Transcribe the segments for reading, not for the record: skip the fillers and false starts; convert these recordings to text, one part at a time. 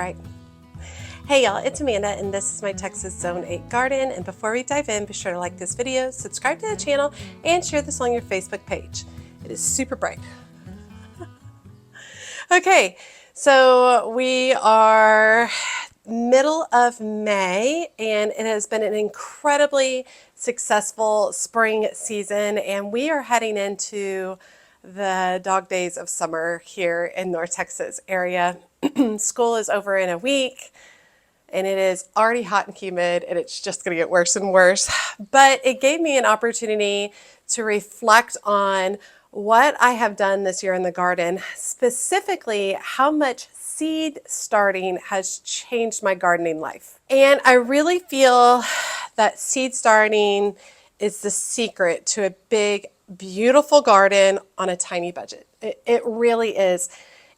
right. Hey y'all, it's Amanda and this is my Texas Zone 8 garden, and before we dive in, be sure to like this video, subscribe to the channel, and share this on your Facebook page. It is super bright. Okay, so we are middle of May and it has been an incredibly successful spring season, and we are heading into the dog days of summer here in North Texas area. School is over in a week and it is already hot and humid and it's just going to get worse and worse. But it gave me an opportunity to reflect on what I have done this year in the garden, specifically how much seed starting has changed my gardening life. And I really feel that seed starting is the secret to a big, beautiful garden on a tiny budget. It really is.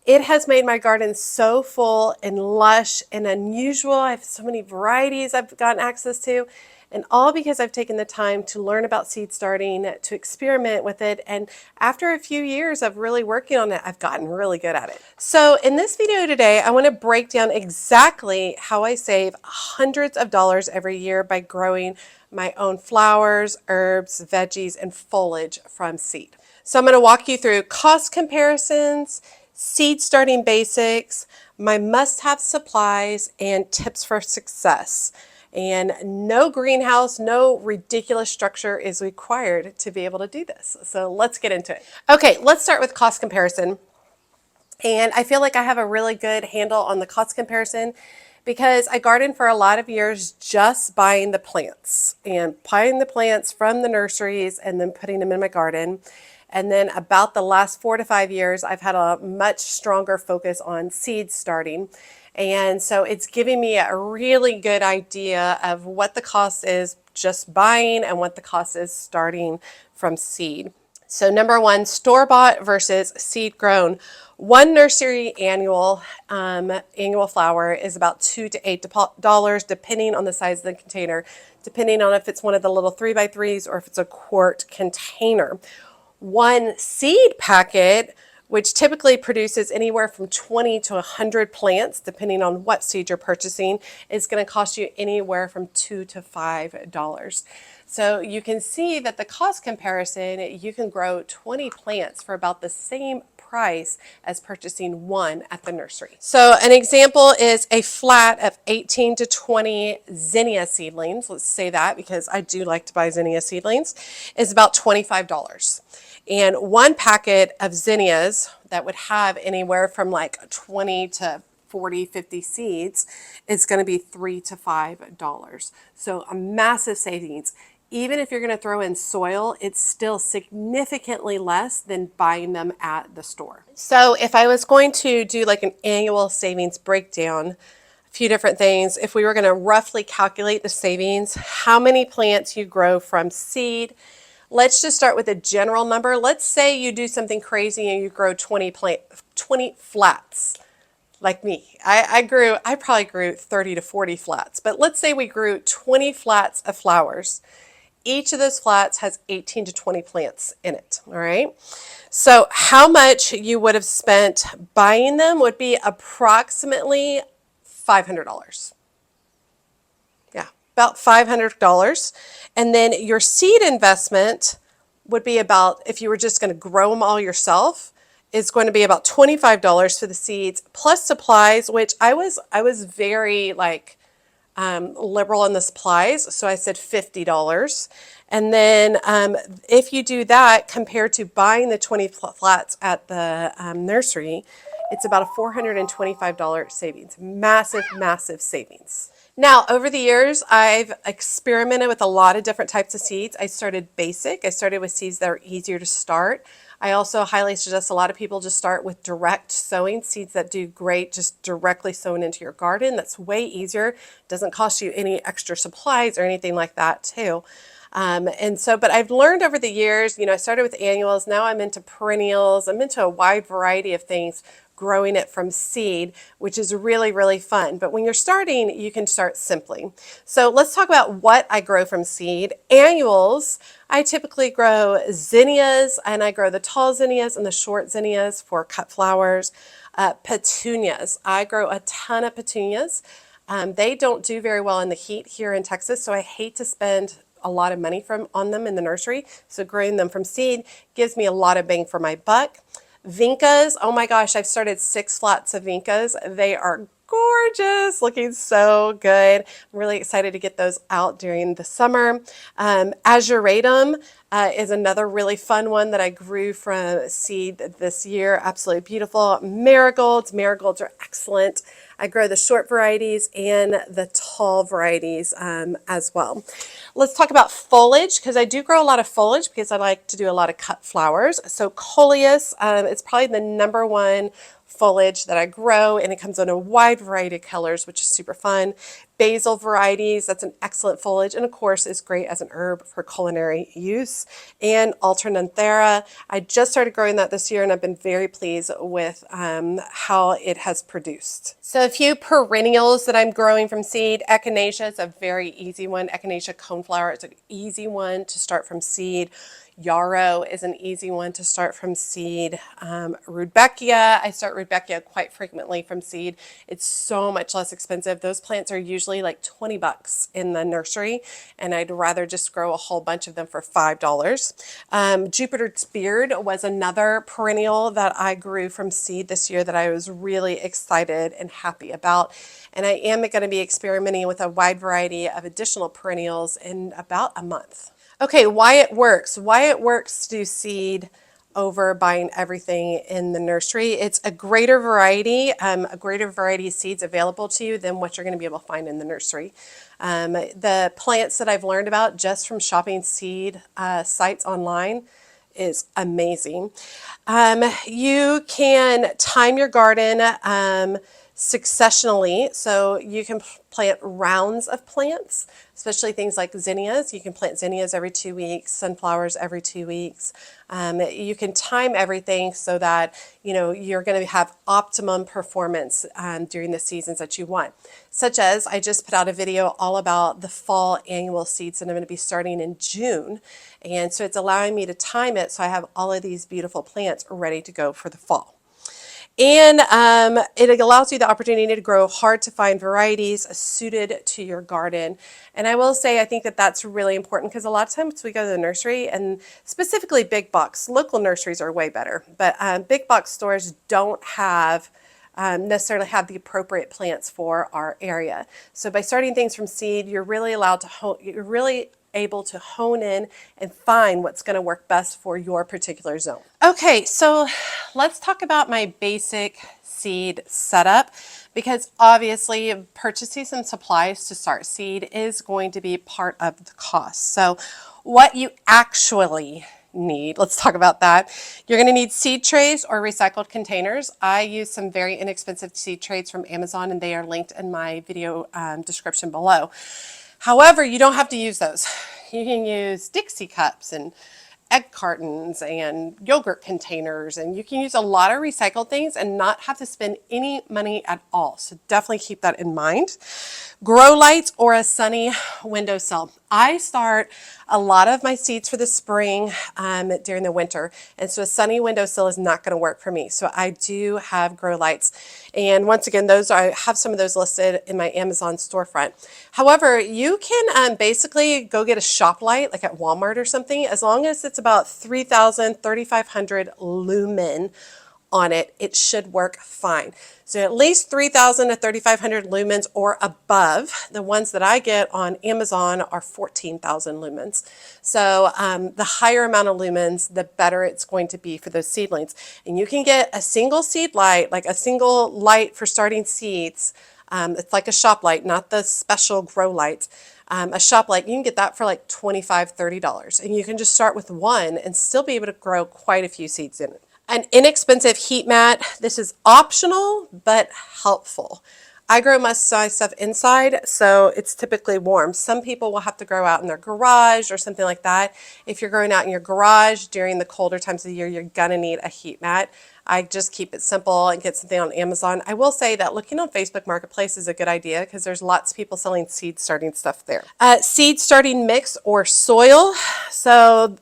It has made my garden so full and lush and unusual. I have so many varieties I've gotten access to, and all because I've taken the time to learn about seed starting, to experiment with it, and after a few years of really working on it, I've gotten really good at it. So in this video today, I want to break down exactly how I save hundreds of dollars every year by growing my own flowers, herbs, veggies, and foliage from seed. So I'm going to walk you through cost comparisons, seed starting basics, my must-have supplies, and tips for success. And no greenhouse, no ridiculous structure is required to be able to do this. So let's get into it. Okay, let's start with cost comparison. And I feel like I have a really good handle on the cost comparison because I gardened for a lot of years just buying the plants and buying the plants from the nurseries and then putting them in my garden. And then about the last 4 to 5 years, I've had a much stronger focus on seed starting. And so it's giving me a really good idea of what the cost is just buying and what the cost is starting from seed. So number one, store-bought versus seed grown. One nursery annual flower is about $2 to $8 depending on the size of the container, depending on if it's one of the little 3x3s or if it's a quart container. One seed packet, which typically produces anywhere from 20 to 100 plants, depending on what seed you're purchasing, is going to cost you anywhere from $2 to $5. So you can see that the cost comparison, you can grow 20 plants for about the same price as purchasing one at the nursery. So an example is a flat of 18 to 20 zinnia seedlings. Let's say that because I do like to buy zinnia seedlings, is about $25. And one packet of zinnias that would have anywhere from like 20 to 40, 50 seeds is going to be $3 to $5. So a massive savings. Even if you're going to throw in soil, it's still significantly less than buying them at the store. So if I was going to do like an annual savings breakdown, a few different things, if we were going to roughly calculate the savings, how many plants you grow from seed. Let's just start with a general number. Let's say you do something crazy and you grow 20 flats, like me. I probably grew 30 to 40 flats, but let's say we grew 20 flats of flowers. Each of those flats has 18 to 20 plants in it, all right? So how much you would have spent buying them would be approximately $500. About $500. And then your seed investment would be about, if you were just going to grow them all yourself, is going to be about $25 for the seeds plus supplies, which I was very liberal in the supplies. So I said $50. And then if you do that compared to buying the 20 flats at the nursery, it's about a $425 savings. Massive, massive savings. Now, over the years, I've experimented with a lot of different types of seeds. I started basic. I started with seeds that are easier to start. I also highly suggest a lot of people just start with direct sowing, seeds that do great just directly sown into your garden. That's way easier. Doesn't cost you any extra supplies or anything like that too. But I've learned over the years, I started with annuals. Now I'm into perennials. I'm into a wide variety of things, growing it from seed, which is really, really fun. But when you're starting, you can start simply. So let's talk about what I grow from seed. Annuals, I typically grow zinnias, and I grow the tall zinnias and the short zinnias for cut flowers. Petunias. I grow a ton of petunias. They don't do very well in the heat here in Texas, so I hate to spend a lot of money on them in the nursery. So growing them from seed gives me a lot of bang for my buck. Vincas, oh my gosh, I've started 6 flats of vincas. They are gorgeous, looking so good. I'm really excited to get those out during the summer. Azuratum is another really fun one that I grew from seed this year. Absolutely beautiful. Marigolds. Marigolds are excellent. I grow the short varieties and the tall varieties as well. Let's talk about foliage, because I do grow a lot of foliage because I like to do a lot of cut flowers. So coleus, it's probably the #1 foliage that I grow, and it comes in a wide variety of colors, which is super fun. Basil varieties, that's an excellent foliage, and of course is great as an herb for culinary use. And alternanthera, I just started growing that this year, and I've been very pleased with how it has produced. So a few perennials that I'm growing from seed. Echinacea is a very easy one. Echinacea coneflower is an easy one to start from seed. Yarrow is an easy one to start from seed. Rudbeckia, I start Rudbeckia quite frequently from seed. It's so much less expensive. Those plants are usually like 20 bucks in the nursery, and I'd rather just grow a whole bunch of them for $5. Jupiter's Beard was another perennial that I grew from seed this year that I was really excited and happy about. And I am going to be experimenting with a wide variety of additional perennials in about a month. Okay, why it works. Why it works to do seed over buying everything in the nursery. It's a greater variety of seeds available to you than what you're going to be able to find in the nursery. The plants that I've learned about just from shopping seed sites online is amazing. You can time your garden successionally, so you can plant rounds of plants, especially things like zinnias. You can plant zinnias every 2 weeks, sunflowers every 2 weeks. You can time everything so that you're going to have optimum performance during the seasons that you want. Such as I just put out a video all about the fall annual seeds that I'm going to be starting in June, and so it's allowing me to time it so I have all of these beautiful plants ready to go for the fall. And it allows you the opportunity to grow hard to find varieties suited to your garden. And I will say, I think that that's really important because a lot of times we go to the nursery, and specifically big box, local nurseries are way better, but big box stores don't have necessarily have the appropriate plants for our area. So by starting things from seed, you're really able to hone in and find what's going to work best for your particular zone. Okay, so let's talk about my basic seed setup, because obviously purchasing some supplies to start seed is going to be part of the cost. So what you actually need, let's talk about that. You're going to need seed trays or recycled containers. I use some very inexpensive seed trays from Amazon, and they are linked in my video description below. However, you don't have to use those. You can use Dixie cups and egg cartons and yogurt containers, and you can use a lot of recycled things and not have to spend any money at all. So definitely keep that in mind. Grow lights or a sunny windowsill. I start a lot of my seeds for the spring during the winter, and so a sunny windowsill is not going to work for me. So I do have grow lights, and once again, I have some of those listed in my Amazon storefront. However, you can basically go get a shop light like at Walmart or something, as long as it's about 3,000, 3,500 lumen on it, it should work fine. So at least 3,000 to 3,500 lumens or above. The ones that I get on Amazon are 14,000 lumens. So the higher amount of lumens, the better it's going to be for those seedlings. And you can get a single seed light, like a single light for starting seeds. It's like a shop light, not the special grow light. A shop light, you can get that for like $25, $30. And you can just start with one and still be able to grow quite a few seeds in it. An inexpensive heat mat. This is optional, but helpful. I grow most of my stuff inside, so it's typically warm. Some people will have to grow out in their garage or something like that. If you're growing out in your garage during the colder times of the year, you're gonna need a heat mat. I just keep it simple and get something on Amazon. I will say that looking on Facebook Marketplace is a good idea because there's lots of people selling seed starting stuff there. Seed starting mix or soil. So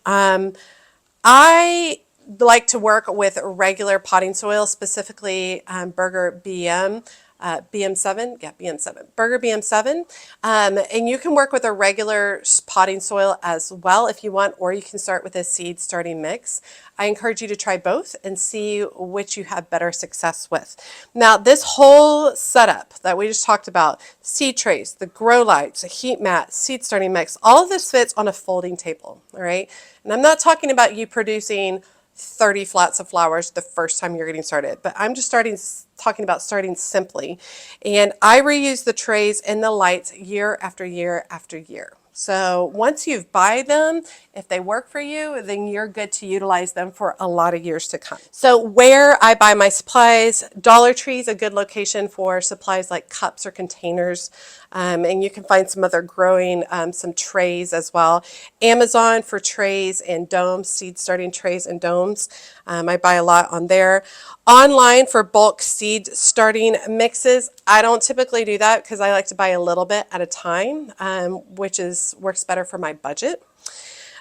like to work with regular potting soil, specifically Burger BM. BM7, yeah, BM7, Burger BM7. And you can work with a regular potting soil as well if you want, or you can start with a seed starting mix. I encourage you to try both and see which you have better success with. Now, this whole setup that we just talked about, seed trays, the grow lights, a heat mat, seed starting mix, all of this fits on a folding table, all right? And I'm not talking about you producing 30 flats of flowers the first time you're getting started, but I'm just talking about starting simply. And I reuse the trays and the lights year after year after year. So once you buy them, if they work for you, then you're good to utilize them for a lot of years to come. So where I buy my supplies, Dollar Tree is a good location for supplies like cups or containers. And you can find some other growing, some trays as well. Amazon for trays and domes, seed starting trays and domes. I buy a lot on there. Online for bulk seed starting mixes. I don't typically do that because I like to buy a little bit at a time, which works better for my budget.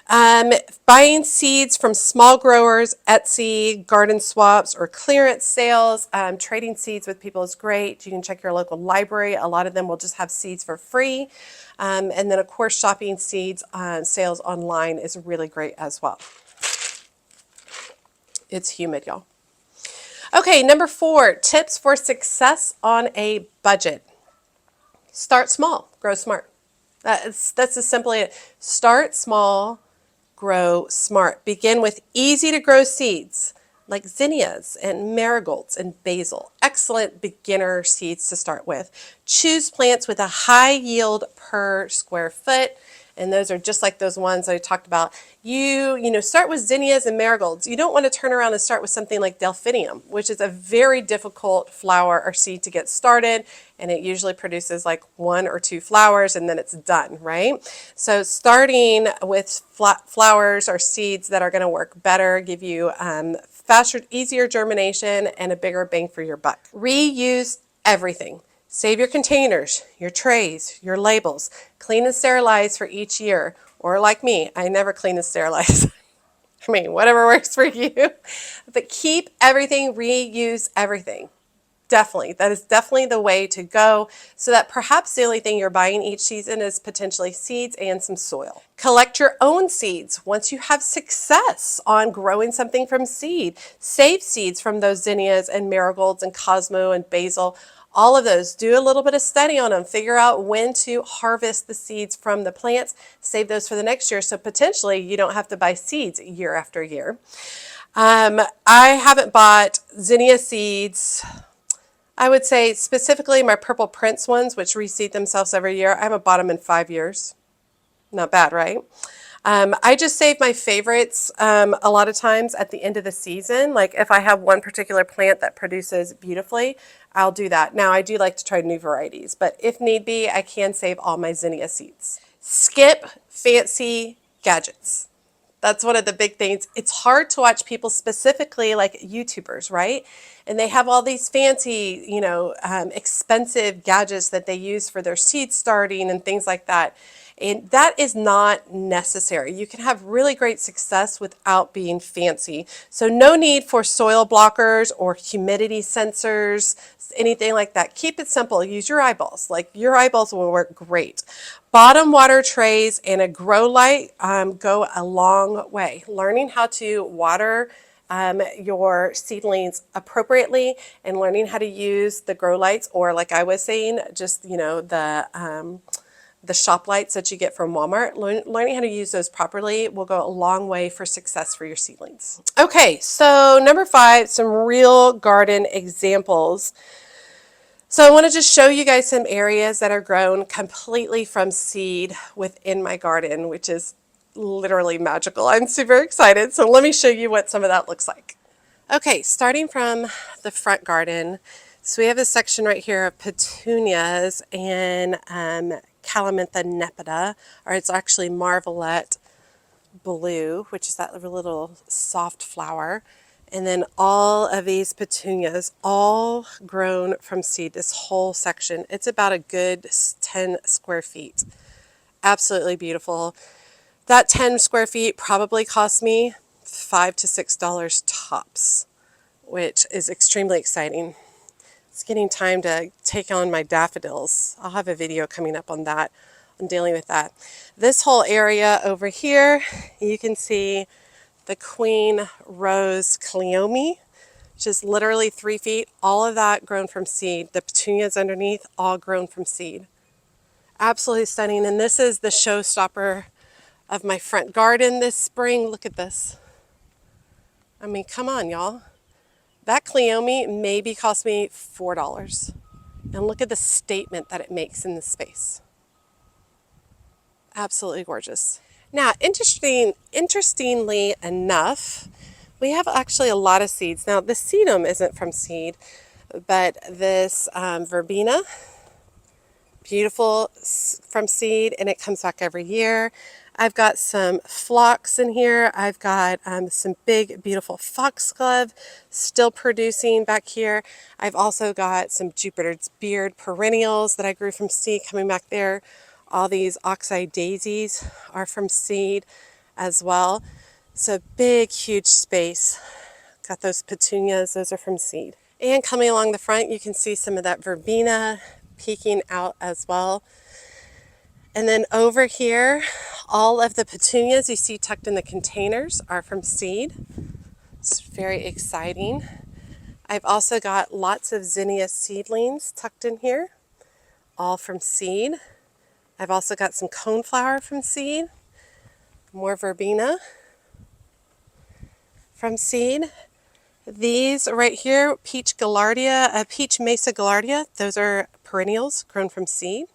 Buying seeds from small growers, Etsy, garden swaps, or clearance sales. Trading seeds with people is great. You can check your local library. A lot of them will just have seeds for free. And then, of course, shopping seeds sales online is really great as well. It's humid, y'all. Okay, number 4, tips for success on a budget. Start small, grow smart. That's as simply it. Start small, grow smart. Begin with easy to grow seeds like zinnias and marigolds and basil. Excellent beginner seeds to start with. Choose plants with a high yield per square foot. And those are just like those ones I talked about. Start with zinnias and marigolds. You don't want to turn around and start with something like delphinium, which is a very difficult flower or seed to get started. And it usually produces like 1 or 2 flowers and then it's done, right? So starting with flowers or seeds that are going to work better, give you faster, easier germination and a bigger bang for your buck. Reuse everything. Save your containers, your trays, your labels. Clean and sterilize for each year. Or like me, I never clean and sterilize. I mean, whatever works for you. But keep everything, reuse everything. Definitely. That is definitely the way to go, so that perhaps the only thing you're buying each season is potentially seeds and some soil. Collect your own seeds. Once you have success on growing something from seed, save seeds from those zinnias and marigolds and cosmo and basil. All of those. Do a little bit of study on them. Figure out when to harvest the seeds from the plants. Save those for the next year, so potentially you don't have to buy seeds year after year. I haven't bought zinnia seeds. I would say specifically my Purple Prince ones, which reseed themselves every year. I haven't bought them in 5 years. Not bad, right? I just save my favorites a lot of times at the end of the season. Like if I have one particular plant that produces beautifully, I'll do that. Now I do like to try new varieties, but if need be, I can save all my zinnia seeds. Skip fancy gadgets. That's one of the big things. It's hard to watch people, specifically like YouTubers, right? And they have all these fancy, expensive gadgets that they use for their seed starting and things like that. And that is not necessary. You can have really great success without being fancy. So no need for soil blockers or humidity sensors, anything like that. Keep it simple. Use your eyeballs. Like your eyeballs will work great. Bottom water trays and a grow light go a long way. Learning how to water your seedlings appropriately and learning how to use the grow lights, or like I was saying, just the shop lights that you get from Walmart. Learning how to use those properly will go a long way for success for your seedlings. Okay, so number 5, some real garden examples. So I want to just show you guys some areas that are grown completely from seed within my garden, which is literally magical. I'm super excited. So let me show you what some of that looks like. Okay, starting from the front garden. So we have a section right here of petunias and Calamintha nepeta, or it's actually Marvelette blue, which is that little soft flower. And then all of these petunias, all grown from seed, this whole section. It's about a good 10 square feet. Absolutely beautiful. That 10 square feet probably cost me $5 to $6 tops, which is extremely exciting. It's getting time to take on my daffodils. I'll have a video coming up on that, on dealing with that. This whole area over here, you can see the Queen Rose Cleome, which is literally 3 feet. All of that grown from seed. The petunias underneath, all grown from seed. Absolutely stunning. And this is the showstopper of my front garden this spring. Look at this. I mean, come on, y'all. That Cleome maybe cost me $4. And look at the statement that it makes in this space. Absolutely gorgeous. Now, interestingly enough, we have actually a lot of seeds. Now, the sedum isn't from seed, but this verbena, beautiful from seed, and it comes back every year. I've got some phlox in here. I've got some big, beautiful foxglove still producing back here. I've also got some Jupiter's beard perennials that I grew from seed coming back there. All these oxeye daisies are from seed as well. So big, huge space. Got those petunias, those are from seed. And coming along the front, you can see some of that verbena peeking out as well. And then over here, all of the petunias you see tucked in the containers are from seed. It's very exciting. I've also got lots of zinnia seedlings tucked in here, all from seed. I've also got some coneflower from seed, more verbena from seed. These right here, peach mesa gaillardia, those are perennials grown from seed.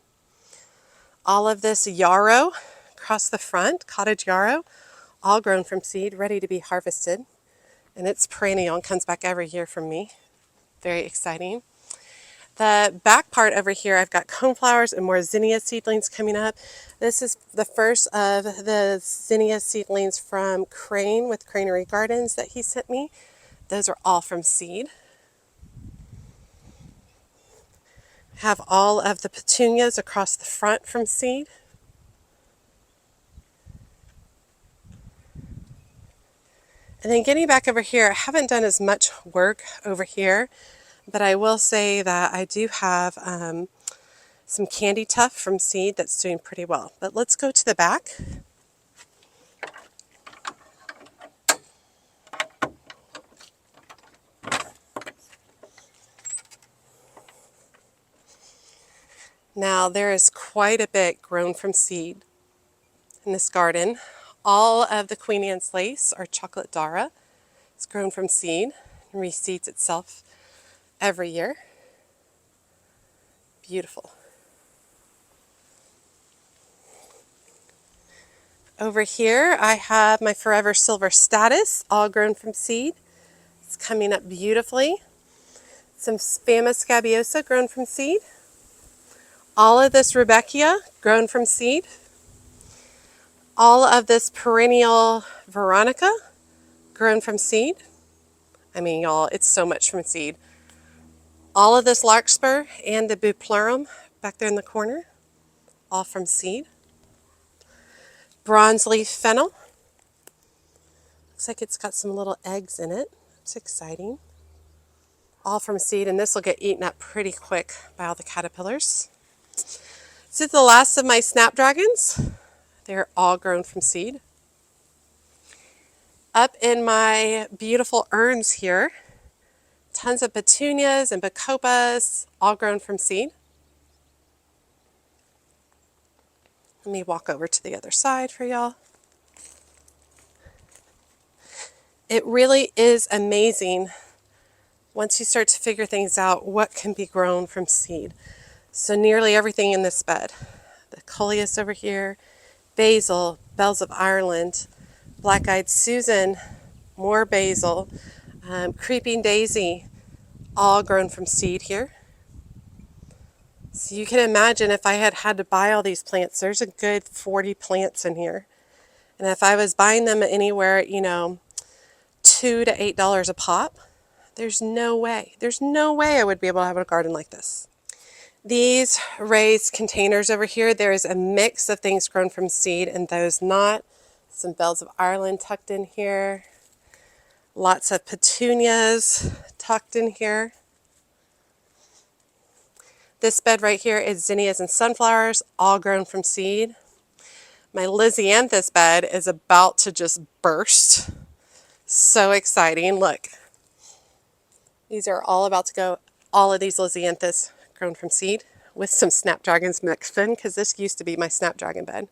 All of this yarrow across the front, cottage yarrow, all grown from seed, ready to be harvested. And it's perennial and comes back every year from me. Very exciting. The back part over here, I've got coneflowers and more zinnia seedlings coming up. This is the first of the zinnia seedlings from Crane with Cranery Gardens that he sent me. Those are all from seed. Have all of the petunias across the front from seed. And then getting back over here, I haven't done as much work over here, but I will say that I do have some candy tuft from seed that's doing pretty well. But let's go to the back. Now there is quite a bit grown from seed in this garden. All of the Queen Anne's lace or chocolate Dara. It's grown from seed and reseeds itself every year. Beautiful. Over here I have my Forever Silver Status, all grown from seed. It's coming up beautifully. Some Spama scabiosa grown from seed. All of this Rudbeckia grown from seed. All of this perennial Veronica grown from seed. I mean, y'all, it's so much from seed. All of this larkspur and the buplurum back there in the corner, all from seed. Bronze leaf fennel. Looks like it's got some little eggs in it. It's exciting. All from seed, and this will get eaten up pretty quick by all the caterpillars. This is the last of my snapdragons. They're all grown from seed. Up in my beautiful urns here, tons of petunias and bacopas, all grown from seed. Let me walk over to the other side for y'all. It really is amazing once you start to figure things out what can be grown from seed. So nearly everything in this bed. The coleus over here, basil, bells of Ireland, black-eyed Susan, more basil, creeping daisy, all grown from seed here. So you can imagine if I had to buy all these plants, there's a good 40 plants in here. And if I was buying them anywhere, you know, $2 to $8 a pop, there's no way I would be able to have a garden like this. These raised containers over here, there is a mix of things grown from seed and those not. Some bells of Ireland tucked in here. Lots of petunias tucked in here. This bed right here is zinnias and sunflowers, all grown from seed. My Lysianthus bed is about to just burst. So exciting. Look, these are all about to go. All of these Lysianthus grown from seed with some snapdragons mixed in, because this used to be my snapdragon bed.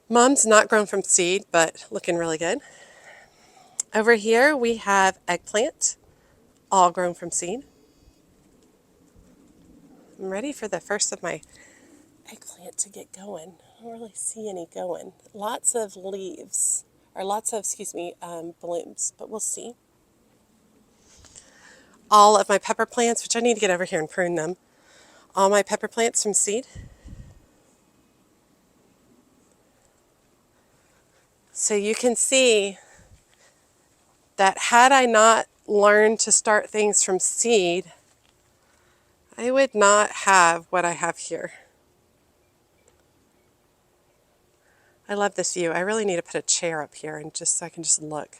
Mom's not grown from seed, but looking really good. Over here we have eggplant, all grown from seed. I'm ready for the first of my eggplant to get going. I don't really see any going. Lots of leaves, or lots of, blooms, but we'll see. All of my pepper plants, which I need to get over here and prune them. All my pepper plants from seed. So you can see that had I not learned to start things from seed, I would not have what I have here. I love this view. I really need to put a chair up here and just so I can just look.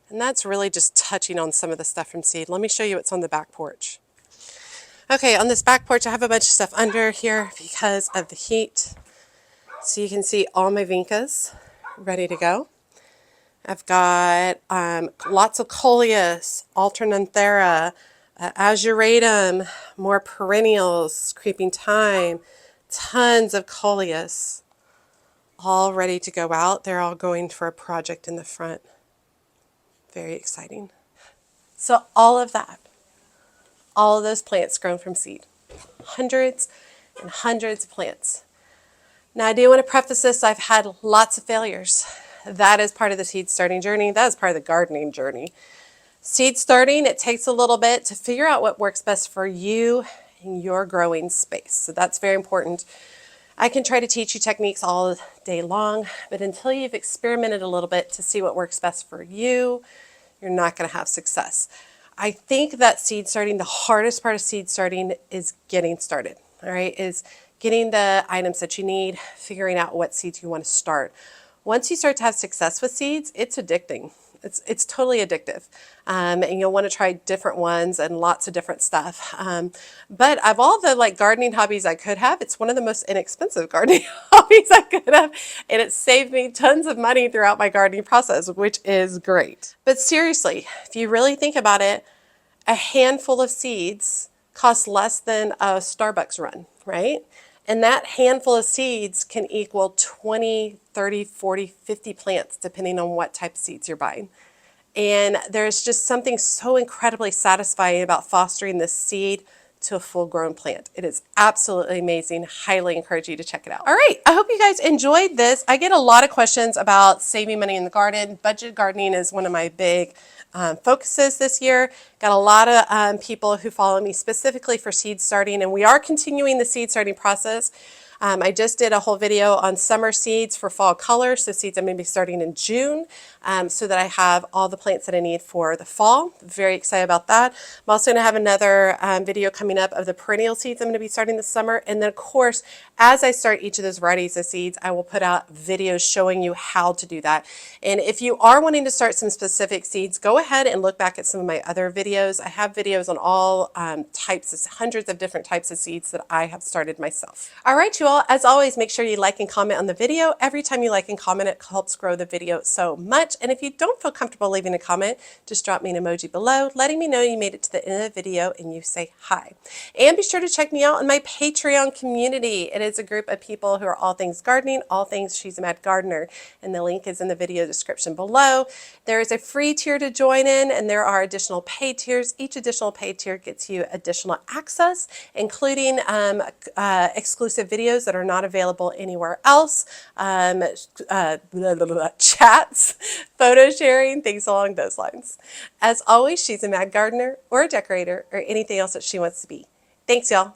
And that's really just touching on some of the stuff from seed. Let me show you what's on the back porch. Okay, on this back porch I have a bunch of stuff under here because of the heat. So you can see all my vincas ready to go. I've got lots of coleus, alternanthera, azuratum, more perennials, creeping thyme, tons of coleus, all ready to go out. They're all going for a project in the front. Very exciting. So all of that, all of those plants grown from seed. Hundreds and hundreds of plants. Now I do want to preface this, I've had lots of failures. That is part of the seed starting journey. That is part of the gardening journey. Seed starting, it takes a little bit to figure out what works best for you in your growing space. So that's very important. I can try to teach you techniques all day long, but until you've experimented a little bit to see what works best for you, you're not going to have success. I think that seed starting, the hardest part of seed starting is getting started, all right, is getting the items that you need, figuring out what seeds you want to start. Once you start to have success with seeds, it's addicting. It's totally addictive. And you'll want to try different ones and lots of different stuff. But of all the gardening hobbies I could have, it's one of the most inexpensive gardening hobbies I could have. And it saved me tons of money throughout my gardening process, which is great. But seriously, if you really think about it, a handful of seeds costs less than a Starbucks run, right? And that handful of seeds can equal 20, 30, 40, 50 plants, depending on what type of seeds you're buying. And there's just something so incredibly satisfying about fostering this seed to a full-grown plant. It is absolutely amazing. Highly encourage you to check it out. All right, I hope you guys enjoyed this. I get a lot of questions about saving money in the garden. Budget gardening is one of my big focuses this year. Got a lot of people who follow me specifically for seed starting, and we are continuing the seed starting process. I just did a whole video on summer seeds for fall color, so seeds I'm going to be starting in June, so that I have all the plants that I need for the fall. Very excited about that. I'm also going to have another video coming up of the perennial seeds I'm going to be starting this summer, and then of course, as I start each of those varieties of seeds, I will put out videos showing you how to do that. And if you are wanting to start some specific seeds, go ahead and look back at some of my other videos. I have videos on all hundreds of different types of seeds that I have started myself. All right, you all. As always, make sure you like and comment on the video. Every time you like and comment, it helps grow the video so much. And if you don't feel comfortable leaving a comment, just drop me an emoji below, letting me know you made it to the end of the video and you say hi. And be sure to check me out in my Patreon community. It is a group of people who are all things gardening, all things She's a Mad Gardener, and the link is in the video description below. There is a free tier to join in, and there are additional paid tiers. Each additional paid tier gets you additional access, including exclusive videos that are not available anywhere else, chats, photo sharing, things along those lines. As always, she's a mad gardener or a decorator or anything else that she wants to be. Thanks, y'all.